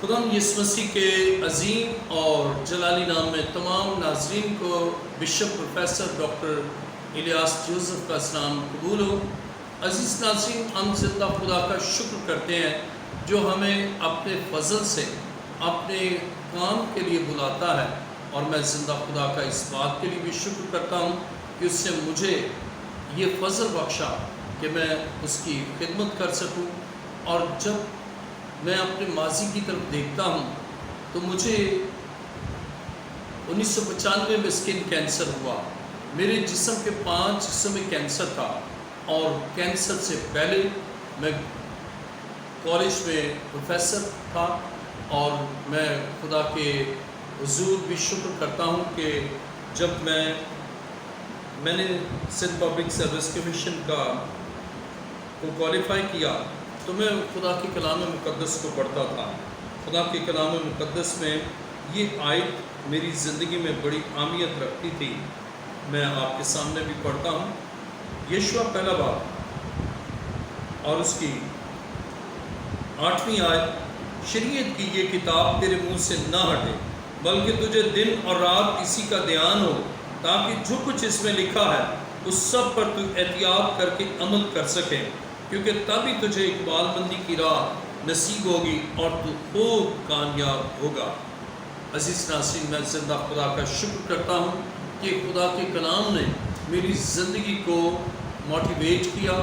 خداوند یسوع مسیح کے عظیم اور جلالی نام میں تمام ناظرین کو bishop professor doctor Ilyas Joseph کا سلام قبول ہو۔ عزیز ناظرین، ہم زندہ خدا کا شکر کرتے ہیں جو ہمیں اپنے فضل سے اپنے کام کے لیے بلاتا ہے، اور میں زندہ خدا کا اس بات کے لیے بھی شکر کرتا ہوں کہ اس سے مجھے یہ فضل بخشا کہ میں اس کی خدمت کر سکوں۔ اور جب میں اپنے ماضی کی طرف دیکھتا ہوں تو مجھے 1995 میں اسکن کینسر ہوا۔ میرے جسم کے 5 حصوں میں کینسر تھا، اور کینسر سے پہلے میں کالج میں پروفیسر تھا، اور میں خدا کے حضور بھی شکر کرتا ہوں کہ جب میں نے سندھ پبلک سروس کمیشن کو کوالیفائی کیا تو میں خدا کے کلام مقدس کو پڑھتا تھا۔ خدا کے کلام مقدس میں یہ آیت میری زندگی میں بڑی اہمیت رکھتی تھی۔ میں آپ کے سامنے بھی پڑھتا ہوں۔ یشوع پہلا باب اور اس کی 8ویں آیت، شریعت کی یہ کتاب تیرے منہ سے نہ ہٹے، بلکہ تجھے دن اور رات اسی کا دھیان ہو، تاکہ جو کچھ اس میں لکھا ہے اس سب پر تو احتیاط کر کے عمل کر سکے، کیونکہ تبھی تجھے اقبال مندی کی راہ نصیب ہوگی اور تو خوب کامیاب ہوگا۔ عزیز ناظرین، میں زندہ خدا کا شکر کرتا ہوں کہ خدا کے کلام نے میری زندگی کو موٹیویٹ کیا۔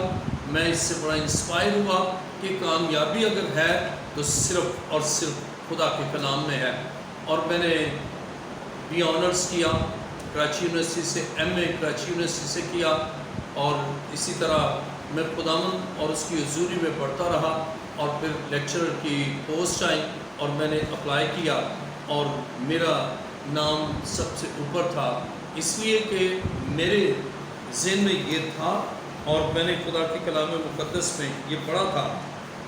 میں اس سے بڑا انسپائر ہوا کہ کامیابی اگر ہے تو صرف اور صرف خدا کے کلام میں ہے۔ اور میں نے بی آنرز کیا کراچی یونیورسٹی سے، ایم اے کراچی یونیورسٹی سے کیا، اور اسی طرح میں خداوند اور اس کی حضوری میں پڑھتا رہا، اور پھر لیکچرر کی پوسٹ آئی اور میں نے اپلائی کیا، اور میرا نام سب سے اوپر تھا، اس لیے کہ میرے ذہن میں یہ تھا، اور میں نے خدا کے کلام مقدس میں یہ پڑھا تھا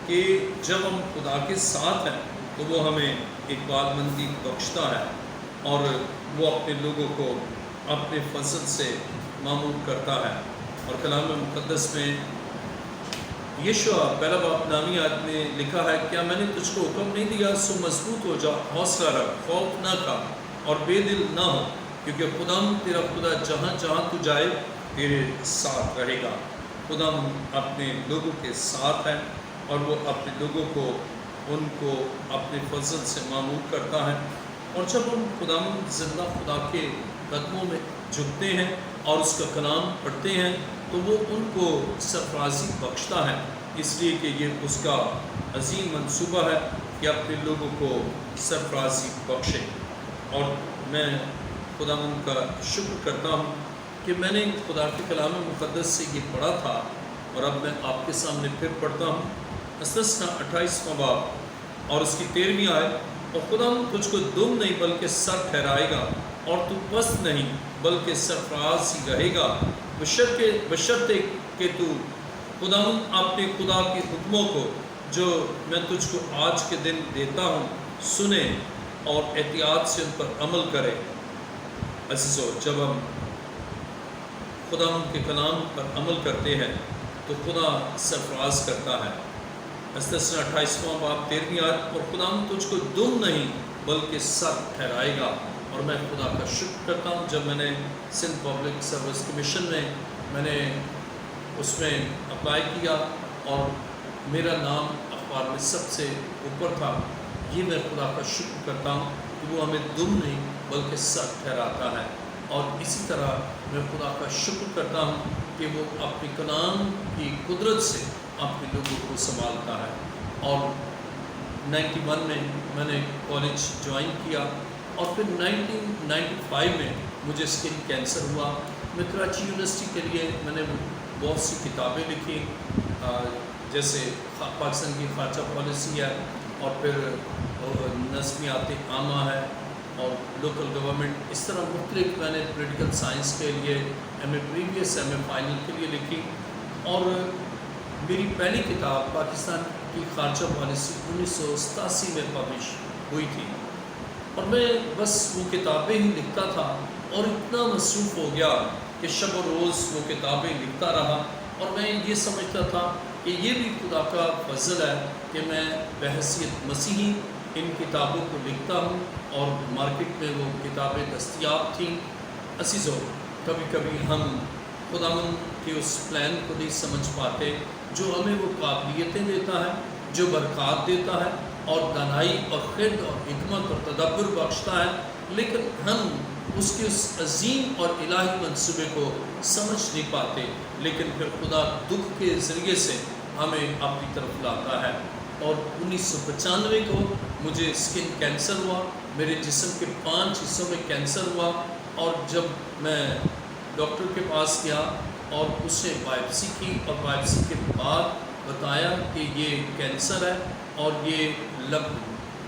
کہ جب ہم خدا کے ساتھ ہیں تو وہ ہمیں اقبال مندی بخشتا ہے، اور وہ اپنے لوگوں کو اپنے فضل سے معمور کرتا ہے۔ اور کلام مقدس میں یشوع پہلا باب نامی آیت میں لکھا ہے، کیا میں نے تجھ کو حکم نہیں دیا؟ سو مضبوط ہو جا، حوصلہ رکھ، خوف نہ کھا اور بے دل نہ ہو، کیونکہ خداوند تیرا خدا جہاں جہاں تو جائے تیرے ساتھ رہے گا۔ خداوند اپنے لوگوں کے ساتھ ہے، اور وہ اپنے لوگوں کو ان کو اپنے فضل سے معمور کرتا ہے۔ اور جب ہم خداوند زندہ خدا کے قدموں میں جھکتے ہیں اور اس کا کلام پڑھتے ہیں تو وہ ان کو سرفرازی بخشتا ہے، اس لیے کہ یہ اس کا عظیم منصوبہ ہے کہ اپنے لوگوں کو سرفرازی بخشے۔ اور میں خداوند کا شکر کرتا ہوں کہ میں نے خدا کے کلام مقدس سے یہ پڑھا تھا، اور اب میں آپ کے سامنے پھر پڑھتا ہوں۔ استثنا 28واں باب اور اس کی 13ویں آیت، اور خداوند تجھ کو دم نہیں بلکہ سر ٹھہرائے گا، اور تو پست نہیں بلکہ سرفراز ہی رہے گا، بشرطے کہ تو خداوند اپنے خدا کے حکموں کو جو میں تجھ کو آج کے دن دیتا ہوں سنے، اور احتیاط سے ان پر عمل کرے۔ عزیزو، جب ہم خداوند کے کلام پر عمل کرتے ہیں تو خدا سرفراز کرتا ہے۔ استثنا 28واں باب 13ویں آیت، اور خداوند تجھ کو دم نہیں بلکہ سر ٹھہرائے گا۔ اور میں خدا کا شکر کرتا ہوں، جب میں نے سندھ پبلک سروس کمیشن میں نے اس میں اپلائی کیا اور میرا نام اخبار میں سب سے اوپر تھا، یہ میں خدا کا شکر کرتا ہوں کہ وہ ہمیں دم نہیں بلکہ سر ٹھہراتا ہے۔ اور اسی طرح میں خدا کا شکر کرتا ہوں کہ وہ اپنے کلام کی قدرت سے اپنے لوگوں کو سنبھالتا ہے۔ اور 91 میں نے کالج جوائن کیا، اور پھر 1995 میں مجھے اسکن کینسر ہوا۔ میں کراچی یونیورسٹی کے لیے میں نے بہت سی کتابیں لکھی، جیسے پاکستان کی خارجہ پالیسی ہے، اور پھر نظمیات عامہ ہے، اور لوکل گورنمنٹ، اس طرح مختلف میں نے پولیٹیکل سائنس کے لیے M A previous, M A final کے لیے لکھی۔ اور میری پہلی کتاب پاکستان کی خارجہ پالیسی 1987 میں پبلش ہوئی تھی، اور میں بس وہ کتابیں ہی لکھتا تھا، اور اتنا مصروف ہو گیا کہ شب و روز وہ کتابیں لکھتا رہا، اور میں یہ سمجھتا تھا کہ یہ بھی خدا کا فضل ہے کہ میں بحیثیت مسیحی ان کتابوں کو لکھتا ہوں اور مارکیٹ میں وہ کتابیں دستیاب تھیں۔ عزیزو، کبھی کبھی ہم خداوند کے اس پلان کو نہیں سمجھ پاتے جو ہمیں وہ قابلیتیں دیتا ہے، جو برکات دیتا ہے اور دانائی اور خرد اور حکمت اور تدبر بخشتا ہے، لیکن ہم اس کے اس عظیم اور الہی منصوبے کو سمجھ نہیں پاتے، لیکن پھر خدا دکھ کے ذریعے سے ہمیں اپنی طرف لاتا ہے۔ اور 1995 کو مجھے اسکن کینسر ہوا، میرے جسم کے 5 حصوں میں کینسر ہوا، اور جب میں ڈاکٹر کے پاس گیا اور اس نے بائپسی کی اور بائپسی کے بعد بتایا کہ یہ کینسر ہے اور یہ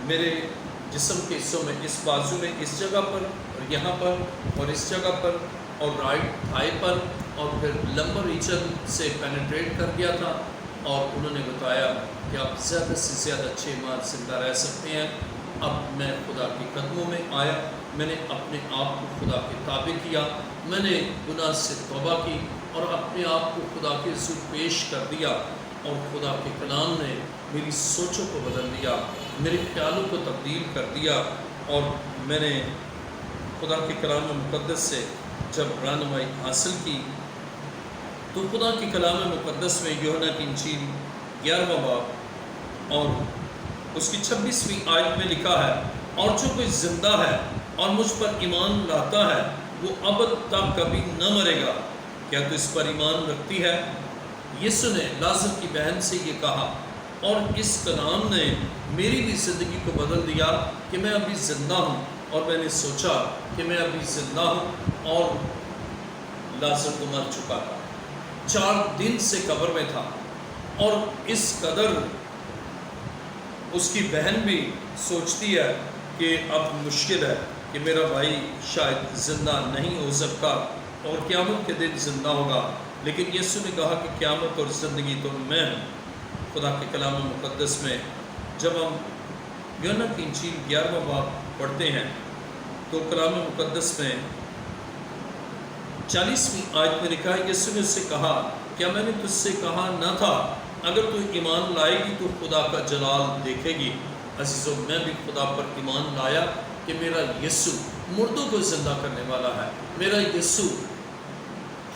میرے جسم کے حصوں میں، اس بازو میں، اس جگہ پر اور یہاں پر اور اس جگہ پر اور رائٹ تھائی پر اور پھر لمبر ریجن سے پینیٹریٹ کر گیا تھا، اور انہوں نے بتایا کہ آپ زیادہ سے زیادہ 6 ماہ زندہ رہ سکتے ہیں۔ اب میں خدا کے قدموں میں آیا، میں نے اپنے آپ کو خدا کے تابع کیا، میں نے گناہ سے توبہ کی اور اپنے آپ کو خدا کے حضور پیش کر دیا، اور خدا کے کلام نے میری سوچوں کو بدل دیا، میرے خیالوں کو تبدیل کر دیا، اور میں نے خدا کے کلام مقدس سے جب رہنمائی حاصل کی تو خدا کے کلام مقدس میں یوحنا کی انجیل 11واں باب اور اس کی 26ویں آیت میں لکھا ہے، اور جو کوئی زندہ ہے اور مجھ پر ایمان لاتا ہے وہ ابد تک کبھی نہ مرے گا۔ کیا تو اس پر ایمان رکھتی ہے؟ یسوع نے لازر کی بہن سے یہ کہا، اور اس کلام نے میری بھی زندگی کو بدل دیا کہ میں ابھی زندہ ہوں، اور میں نے سوچا کہ میں ابھی زندہ ہوں، اور لازر تو مر چکا تھا، 4 دن سے قبر میں تھا، اور اس قدر اس کی بہن بھی سوچتی ہے کہ اب مشکل ہے کہ میرا بھائی شاید زندہ نہیں ہو سکتا اور قیامت کے دن زندہ ہوگا، لیکن یسوع نے کہا کہ قیامت اور زندگی تو میں ہوں۔ خدا کے کلام مقدس میں جب ہم یوحنا کی انجیل 11واں باب پڑھتے ہیں تو کلام مقدس میں 40ویں آیت میں لکھا ہے، یسوع نے اس سے کہا، کیا میں نے تجھ سے کہا نہ تھا اگر تو ایمان لائے گی تو خدا کا جلال دیکھے گی؟ عزیزو، میں بھی خدا پر ایمان لایا کہ میرا یسوع مردوں کو زندہ کرنے والا ہے، میرا یسوع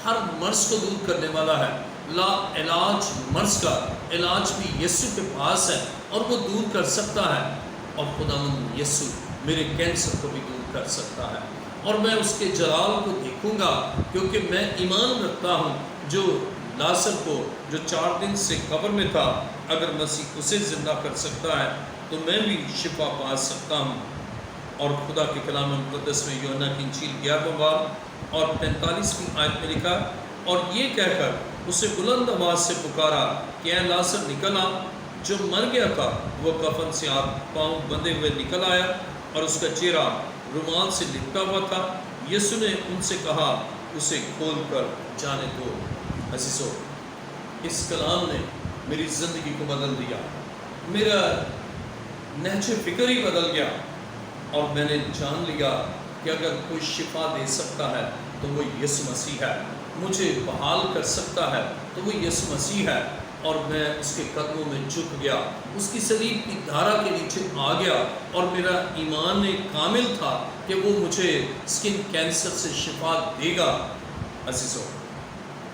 ہر مرض کو دور کرنے والا ہے، لا علاج مرض کا علاج بھی یسوع کے پاس ہے اور وہ دور کر سکتا ہے، اور خداوند یسوع میرے کینسر کو بھی دور کر سکتا ہے، اور میں اس کے جلال کو دیکھوں گا، کیونکہ میں ایمان رکھتا ہوں جو لازر کو جو 4 دن سے قبر میں تھا، اگر مسیح اسے زندہ کر سکتا ہے تو میں بھی شفا پا سکتا ہوں۔ اور خدا کے کلام مقدس میں یوحنا کی انجیل 11واں باب اور 45ویں آیت میں لکھا، اور یہ کہہ کر اسے بلند آواز سے پکارا کہ اے لازر نکل آ۔ جو مر گیا تھا وہ کفن سے ہاتھ پاؤں بندھے ہوئے نکل آیا، اور اس کا چہرہ رومال سے لپٹا ہوا تھا۔ یسوع نے ان سے کہا، اسے کھول کر جانے دو۔ عزیزو، اس کلام نے میری زندگی کو بدل دیا، میرا نہج فکر ہی بدل گیا، اور میں نے جان لیا کہ اگر کوئی شفا دے سکتا ہے تو وہ یسوع مسیح ہے، مجھے بحال کر سکتا ہے تو وہ یسوع مسیح ہے، اور میں اس کے قدموں میں جھک گیا، اس کی صلیب کی دھارا کے نیچے آ گیا، اور میرا ایمان کامل تھا کہ وہ مجھے اسکن کینسر سے شفا دے گا۔ عزیزو،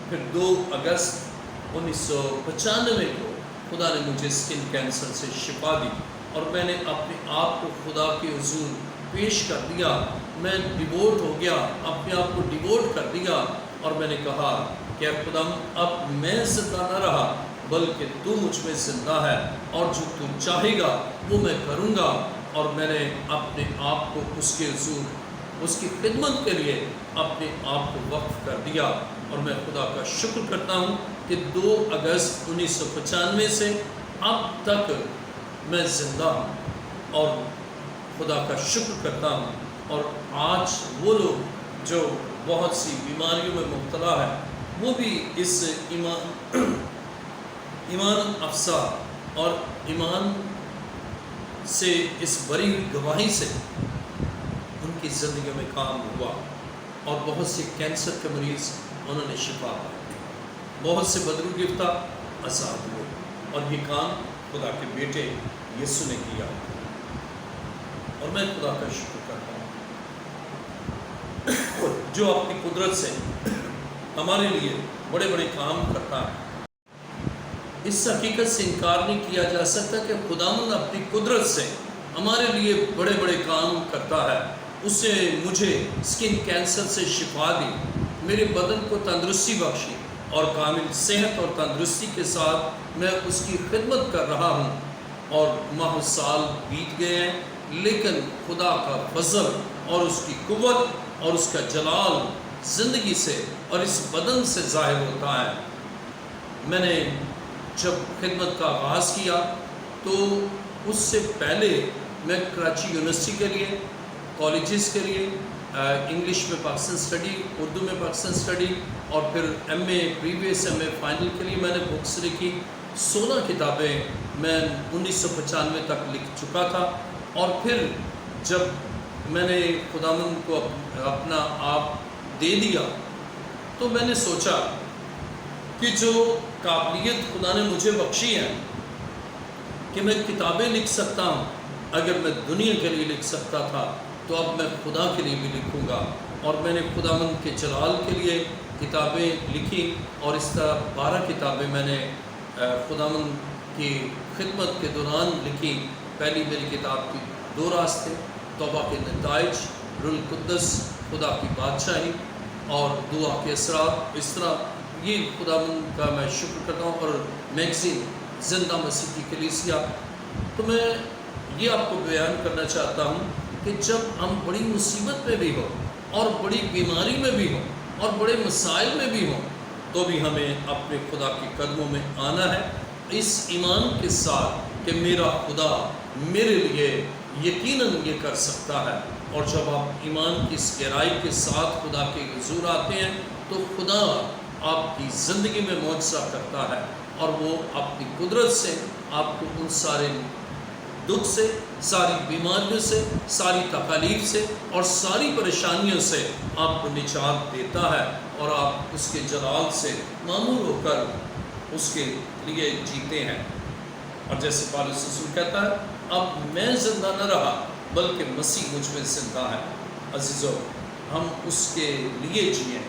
پھر 2 اگست 1995 کو خدا نے مجھے اسکن کینسر سے شفا دی، اور میں نے اپنے آپ کو خدا کے حضور پیش کر دیا، میں ڈیووٹ ہو گیا، اپنے آپ کو ڈیووٹ کر دیا، اور میں نے کہا کہ اے خدا، اب میں زندہ نہ رہا بلکہ تو مجھ میں زندہ ہے، اور جو تو چاہے گا وہ میں کروں گا، اور میں نے اپنے آپ کو اس کے حضور، اس کی خدمت کے لیے اپنے آپ کو وقف کر دیا، اور میں خدا کا شکر کرتا ہوں کہ 2 اگست 1995 سے اب تک میں زندہ ہوں، اور خدا کا شکر کرتا ہوں۔ اور آج وہ لوگ جو بہت سی بیماریوں میں مبتلا ہے، وہ بھی اس ایمان افزا اور ایمان سے، اس بری ہوئی گواہی سے ان کی زندگی میں کام ہوا، اور بہت سے کینسر کے مریض انہوں نے شفا پائی، بہت سے بدرو گرفتہ آزاد ہوئے، اور یہ کام خدا کے بیٹے یسوع نے کیا۔ اور میں خدا کا شکر کرتا ہوں جو اپنی قدرت سے ہمارے لیے بڑے بڑے کام کرتا ہے۔ اس حقیقت سے انکار نہیں کیا جا سکتا کہ خداوند اپنی قدرت سے ہمارے لیے بڑے بڑے کام کرتا ہے۔ اس نے مجھے اسکن کینسر سے شفا دی، میرے بدن کو تندرستی بخشی، اور کامل صحت اور تندرستی کے ساتھ میں اس کی خدمت کر رہا ہوں، اور ماہ سال بیت گئے ہیں، لیکن خدا کا فضل اور اس کی قوت اور اس کا جلال زندگی سے اور اس بدن سے ظاہر ہوتا ہے۔ میں نے جب خدمت کا آغاز کیا تو اس سے پہلے میں کراچی یونیورسٹی کے لیے، کالجز کے لیے، انگلش میں پاکستان اسٹڈی، اردو میں پاکستان اسٹڈی، اور پھر M A previous M A final کے لیے میں نے بکس لکھی۔ 16 کتابیں میں 1995 تک لکھ چکا تھا، اور پھر جب میں نے خداوند کو اپنا آپ دے دیا تو میں نے سوچا کہ جو قابلیت خدا نے مجھے بخشی ہے کہ میں کتابیں لکھ سکتا ہوں، اگر میں دنیا کے لیے لکھ سکتا تھا تو اب میں خدا کے لیے بھی لکھوں گا۔ اور میں نے خداوند کے جلال کے لیے کتابیں لکھی، اور اس طرح 12 کتابیں میں نے خداوند کی خدمت کے دوران لکھی۔ پہلی میری کتاب کی 2 راستے، توبہ کے نتائج، روح القدس، خدا کی بادشاہی، اور دعا کے اثرات۔ اس طرح یہ خداوند کا میں شکر کرتا ہوں۔ اور میگزین زندہ مسیح کی کلیسیا، تو میں یہ آپ کو بیان کرنا چاہتا ہوں کہ جب ہم بڑی مصیبت میں بھی ہوں، اور بڑی بیماری میں بھی ہوں، اور بڑے مسائل میں بھی ہوں، تو بھی ہمیں اپنے خدا کے قدموں میں آنا ہے، اس ایمان کے ساتھ کہ میرا خدا میرے لیے یقیناً یہ کر سکتا ہے۔ اور جب آپ ایمان کی اس گہرائی کے ساتھ خدا کے حضور آتے ہیں تو خدا آپ کی زندگی میں معجزہ کرتا ہے، اور وہ اپنی قدرت سے آپ کو ان سارے دکھ سے، ساری بیماریوں سے، ساری تکالیف سے اور ساری پریشانیوں سے آپ کو نجات دیتا ہے، اور آپ اس کے جلال سے معمور ہو کر اس کے لیے جیتے ہیں۔ اور جیسے پالوس رسول کہتا ہے، اب میں زندہ نہ رہا بلکہ مسیح مجھ میں زندہ ہے۔ عزیزو، ہم اس کے لیے جئیں،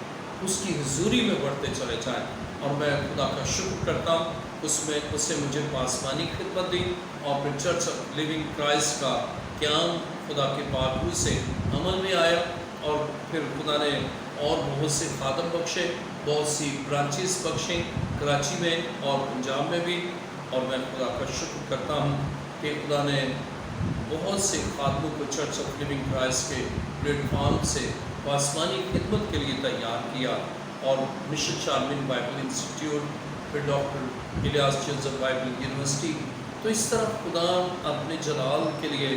اس کی حضوری میں بڑھتے چلے جائیں، اور میں خدا کا شکر کرتا ہوں اس نے مجھے پاسمانی خدمت دی، اور پھر چرچ آف لیونگ کرائسٹ کا قیام خدا کے پاک روح سے عمل میں آیا، اور پھر خدا نے اور بہت سے خادم بخشے، بہت سی برانچز بخشیں کراچی میں اور پنجاب میں بھی۔ اور میں خدا کا شکر کرتا ہوں کہ خدا نے بہت سے خادموں کو چرچ آف لیونگ کرائسٹ کے پلیٹ فارم سے پاسمانی خدمت کے لیے تیار کیا، اور مشن چارمن بائبل انسٹیٹیوٹ، پھر doctor Ilyas Joseph Bible university. تو اس طرح خدا اپنے جلال کے لیے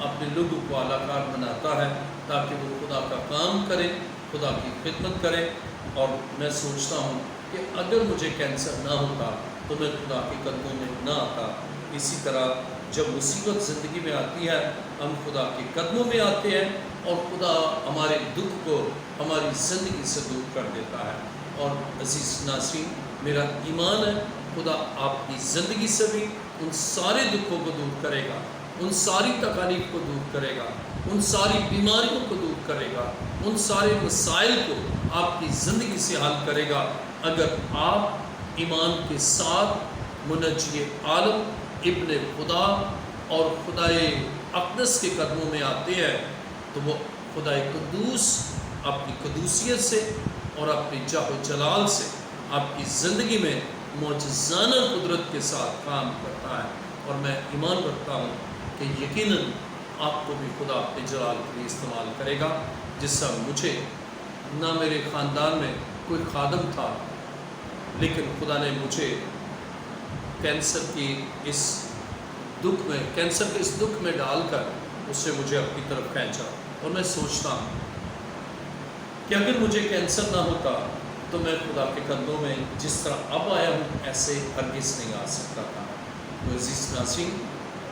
اپنے لوگوں کو اعلیٰ کار بناتا ہے تاکہ وہ خدا کا کام کریں، خدا کی خدمت کریں۔ اور میں سوچتا ہوں کہ اگر مجھے کینسر نہ ہوتا تو میں خدا کے قدموں میں نہ آتا۔ اسی طرح جب مصیبت زندگی میں آتی ہے، ہم خدا کے قدموں میں آتے ہیں، اور خدا ہمارے دکھ کو ہماری زندگی سے دور کر دیتا ہے۔ اور عزیز ناظرین، میرا ایمان ہے خدا آپ کی زندگی سے بھی ان سارے دکھوں کو دور کرے گا، ان ساری تکالیف کو دور کرے گا، ان ساری بیماریوں کو دور کرے گا، ان سارے مسائل کو آپ کی زندگی سے حل کرے گا، اگر آپ ایمان کے ساتھ منجی عالم ابن خدا اور خدائے اقدس کے قدموں میں آتے ہیں۔ تو وہ خدائے قدوس اپنی قدوسیت سے اور اپنی جاہ و جلال سے آپ کی زندگی میں معجزانہ قدرت کے ساتھ کام کرتا ہے۔ اور میں ایمان رکھتا ہوں کہ یقیناً آپ کو بھی خدا اپنے جلال کے لیے استعمال کرے گا، جس طرح مجھے، نہ میرے خاندان میں کوئی خادم تھا، لیکن خدا نے مجھے کینسر کے اس دکھ میں ڈال کر اس سے مجھے اپنی طرف کھینچا۔ اور میں سوچتا ہوں کہ اگر مجھے کینسر نہ ہوتا تو میں خدا کے قدموں میں جس طرح اب آیا ہوں ایسے ہرگز نہیں آ سکتا تھا۔ تو عزیز ناظرین،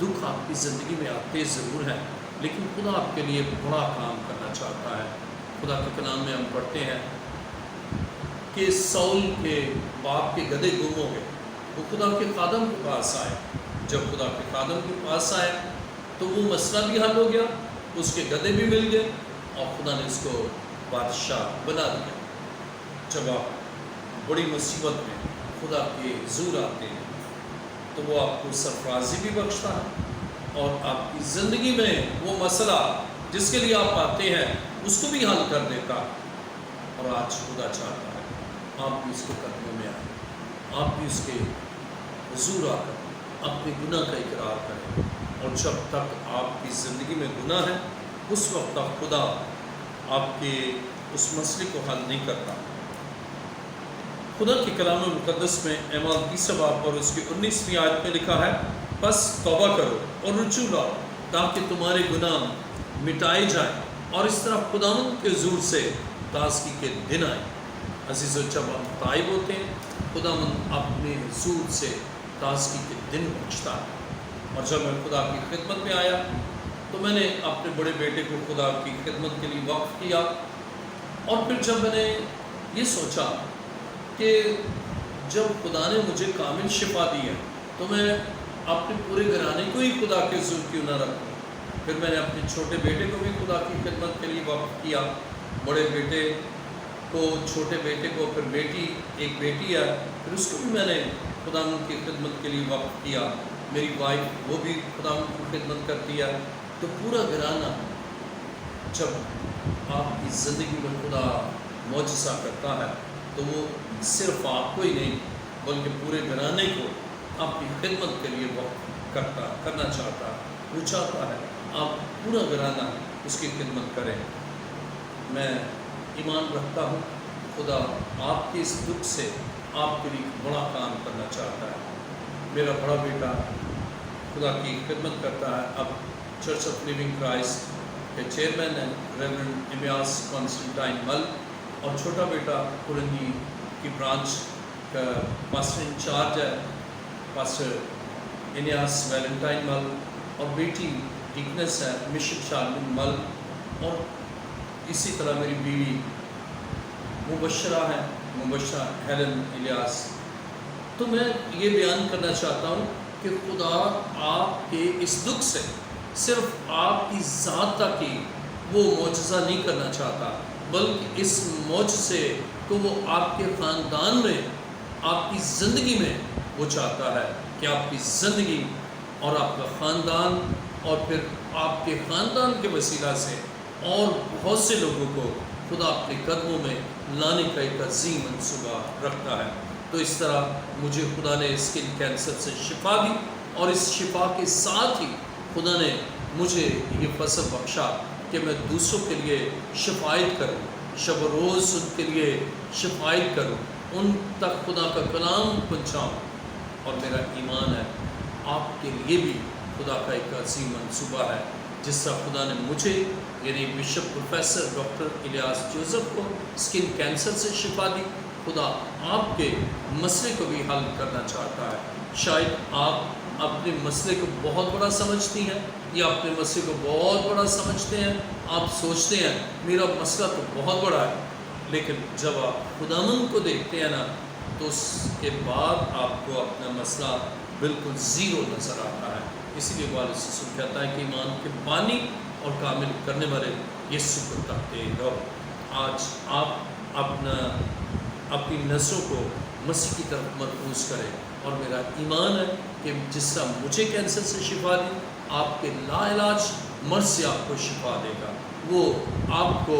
دکھ آپ کی زندگی میں آتے ضرور ہیں، لیکن خدا آپ کے لیے بڑا کام کرنا چاہتا ہے۔ خدا کے کلام میں ہم پڑھتے ہیں کہ ساؤل کے باپ کے گدھے گم ہو گئے، وہ خدا کے خادم کے پاس آئے۔ جب خدا کے خادم کے پاس آئے تو وہ مسئلہ بھی حل ہو گیا، اس کے گدھے بھی مل گئے اور خدا نے اس کو بادشاہ بنا دیا۔ جب آپ بڑی مصیبت میں خدا کے حضور آتے ہیں تو وہ آپ کو سرفرازی بھی بخشتا ہے اور آپ کی زندگی میں وہ مسئلہ جس کے لیے آپ آتے ہیں اس کو بھی حل کر دیتا ہے۔ اور آج خدا چاہتا ہے آپ بھی اس کے قدموں میں آئیں، آپ بھی اس کے حضور آ کر اپنے گناہ کا اقرار کریں، اور جب تک آپ کی زندگی میں گناہ ہے اس وقت تک خدا آپ کے اس مسئلے کو حل نہیں کرتا۔ خدا کے کلام مقدس میں اعمال 30 باب اور اس کی 19ویں آیت میں لکھا ہے، بس توبہ کرو اور رجوع لاؤ تاکہ تمہارے گناہ مٹائے جائیں اور اس طرح خداوند کے حضور سے تازگی کے دن آئیں۔ عزیزو، جب ہم تائب ہوتے ہیں خداوند اپنے حضور سے تازگی کے دن بخشتا ہے۔ اور جب میں خدا کی خدمت میں آیا تو میں نے اپنے بڑے بیٹے کو خدا کی خدمت کے لیے وقف کیا، اور پھر جب میں نے یہ سوچا کہ جب خدا نے مجھے کامل شفا دی ہے تو میں اپنے پورے گھرانے کو ہی خدا کے حضور کیوں نہ رکھوں۔ پھر میں نے اپنے چھوٹے بیٹے کو بھی خدا کی خدمت کے لیے وقف کیا، بڑے بیٹے کو، چھوٹے بیٹے کو، پھر بیٹی، ایک بیٹی ہے، پھر اس کو بھی میں نے خدا کی خدمت کے لیے وقف کیا۔ میری وائف وہ بھی خدا کی خدمت کرتی ہے۔ تو پورا گھرانہ، جب آپ کی زندگی میں خدا معجزہ کرتا ہے تو وہ صرف آپ کو ہی نہیں بلکہ پورے گھرانے کو آپ کی خدمت کے لیے وقف کرنا چاہتا ہے۔ وہ چاہتا ہے آپ پورا گھرانہ اس کی خدمت کریں۔ میں ایمان رکھتا ہوں خدا آپ کے اس دکھ سے آپ کے لیے بڑا کام کرنا چاہتا ہے۔ میرا بڑا بیٹا خدا کی خدمت کرتا ہے، اب چرچ آف لیونگ کرائسٹ کے چیئرمین ہیں ریورنڈ امیاس کانسٹنٹائن مل، اور چھوٹا بیٹا کورنگی کی برانچ کا پاسٹر انچارج ہے پاسٹر انیاس ویلنٹائن مل، اور بیٹی ڈیکنس ہے مشن شارمن مل، اور اسی طرح میری بیوی مبشرہ ہے، مبشرہ ہیلن الیاس۔ تو میں یہ بیان کرنا چاہتا ہوں کہ خدا آپ کے اس دکھ سے صرف آپ کی ذات تک ہی وہ معجزہ نہیں کرنا چاہتا، بلکہ اس معجزے کو وہ آپ کے خاندان میں، آپ کی زندگی میں وہ چاہتا ہے کہ آپ کی زندگی اور آپ کا خاندان اور پھر آپ کے خاندان کے وسیلہ سے اور بہت سے لوگوں کو خدا اپنے قدموں میں لانے کا ایک عظیم منصوبہ رکھتا ہے۔ تو اس طرح مجھے خدا نے اسکن کینسر سے شفا دی، اور اس شفا کے ساتھ ہی خدا نے مجھے یہ فضل بخشا کہ میں دوسروں کے لیے شفایت کروں، شب و روز ان کے لیے شفایت کروں، ان تک خدا کا کلام پہنچاؤں۔ اور میرا ایمان ہے آپ کے لیے بھی خدا کا ایک عظیم منصوبہ ہے۔ جس طرح خدا نے مجھے یعنی bishop professor doctor Ilyas Joseph کو اسکن کینسر سے شفا دی، خدا آپ کے مسئلے کو بھی حل کرنا چاہتا ہے۔ شاید آپ اپنے مسئلے کو بہت بڑا سمجھتی ہیں یا اپنے مسئلے کو بہت بڑا سمجھتے ہیں، آپ سوچتے ہیں میرا مسئلہ تو بہت بڑا ہے، لیکن جب آپ خداوند کو دیکھتے ہیں نا تو اس کے بعد آپ کو اپنا مسئلہ بالکل زیرو نظر آتا ہے۔ اسی لیے والد رسول کہتا ہے کہ ایمان کے بانی اور کامل کرنے والے یسوع کو تکتے رہو۔ آج آپ اپنی نظروں کو مسیح کی طرف مرکوز کریں، اور میرا ایمان ہے کہ جس طرح مجھے کینسر سے شفا دی، آپ کے لا علاج مرض سے آپ کو شفا دے گا، وہ آپ کو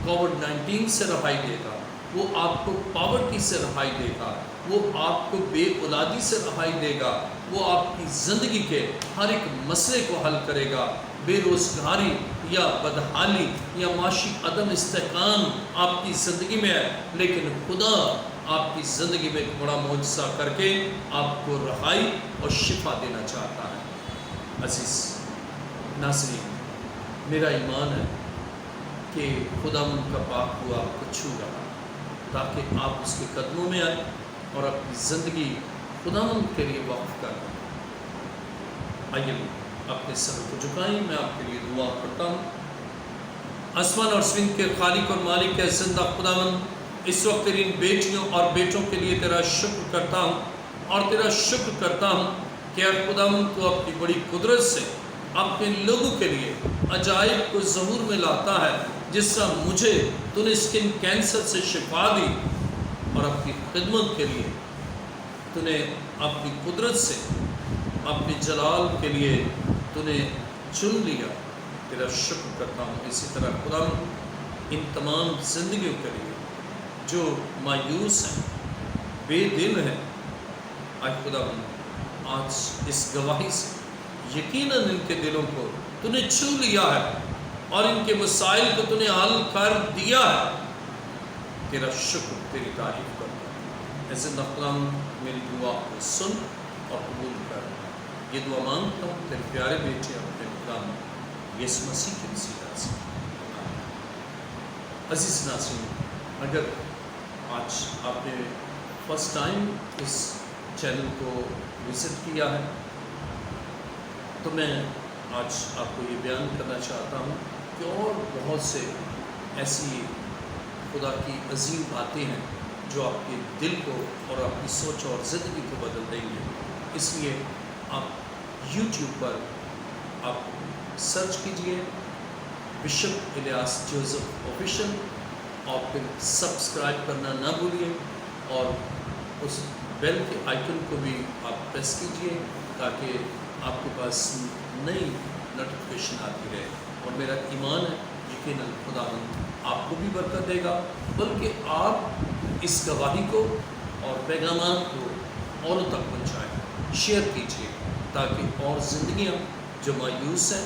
کووڈ-19 سے رہائی دے گا، وہ آپ کو پاورٹی سے رہائی دے گا، وہ آپ کو بے اولادی سے رہائی دے گا، وہ آپ کی زندگی کے ہر ایک مسئلے کو حل کرے گا۔ بے روزگاری یا بدحالی یا معاشی عدم استحکام آپ کی زندگی میں ہے، لیکن خدا آپ کی زندگی میں ایک بڑا معجزہ کر کے آپ کو رہائی اور شفا دینا چاہتا ہے۔ عزیز ناظرین، میرا ایمان ہے کہ خدا ان کا پاک ہوا آپ کو چھو رہا تاکہ آپ اس کے قدموں میں آئیں اور اپنی زندگی خداوند کے لیے وقف کر دیں۔ آئیے اپنے سر کو جھکائیں، میں آپ کے لیے دعا کرتا ہوں۔ آسمان اور زمین کے خالق اور مالک ہے زندہ خداوند، اس وقت تیری ان بیٹیوں اور بیٹوں کے لیے تیرا شکر کرتا ہوں، اور تیرا شکر کرتا ہوں کہ اے خداوند تو اپنی بڑی قدرت سے اپنے لوگوں کے لیے عجائب کو ظہور میں لاتا ہے، جس طرح مجھے تو نے اسکن کینسر سے شفا دی اور اپنی خدمت کے لیے تو نے اپنی قدرت سے اپنے جلال کے لیے تو نے چن لیا، تیرا شکر کرتا ہوں۔ اسی طرح خدا ان تمام زندگیوں کے لیے جو مایوس ہیں، بے دل ہیں، آج خدا آج اس گواہی سے یقیناً ان کے دلوں کو تو نے چھو لیا ہے اور ان کے مسائل کو تو نے حل کر دیا ہے، تیرا شکر، تیری تعریف کرتا ہوں۔ ایسے خدا میری دعا کو سن اور قبول کر، یہ دعا مانگتا ہوں تیرے پیارے بیٹے اپنے خدا یسوع مسیح کے وسیلہ سے۔ عزیز ناظرین، اگر آج آپ نے فرسٹ ٹائم اس چینل کو وزٹ کیا ہے تو میں آج آپ کو یہ بیان کرنا چاہتا ہوں کہ اور بہت سے ایسی خدا کی عظیم باتیں ہیں جو آپ کے دل کو اور آپ کی سوچ اور زندگی کو بدل دیں گے۔ اس لیے آپ یوٹیوب پر آپ سرچ کیجئے بشپ الیاس جوزف آفیشل، اور پھر سبسکرائب کرنا نہ بھولیے اور اس بیل کے آئیکن کو بھی آپ پریس کیجئے تاکہ آپ کے پاس نئی نوٹیفیکیشن آتی رہے۔ اور میرا ایمان ہے یقیناً خدا آپ کو بھی برکت دے گا، بلکہ آپ اس گواہی کو اور پیغامات کو اوروں تک پہنچائیں، شیئر کیجئے تاکہ اور زندگیاں جو مایوس ہیں،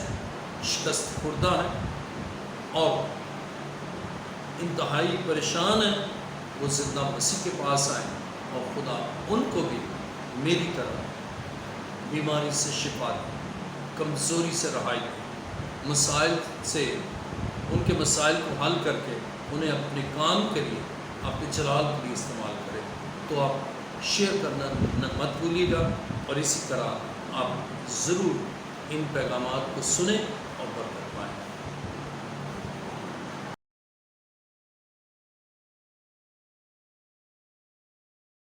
شکست خوردہ ہیں اور انتہائی پریشان ہیں، وہ زندہ مسیح کے پاس آئیں اور خدا ان کو بھی میری طرح بیماری سے شفا دے، کمزوری سے رہائی دے، مسائل سے ان کے مسائل کو حل کر کے انہیں اپنے کام کے لیے، اپنے جلال کے لیے استعمال کرے۔ تو آپ شیئر کرنا مت بھولیے گا، اور اسی طرح آپ ضرور ان پیغامات کو سنیں اور برکت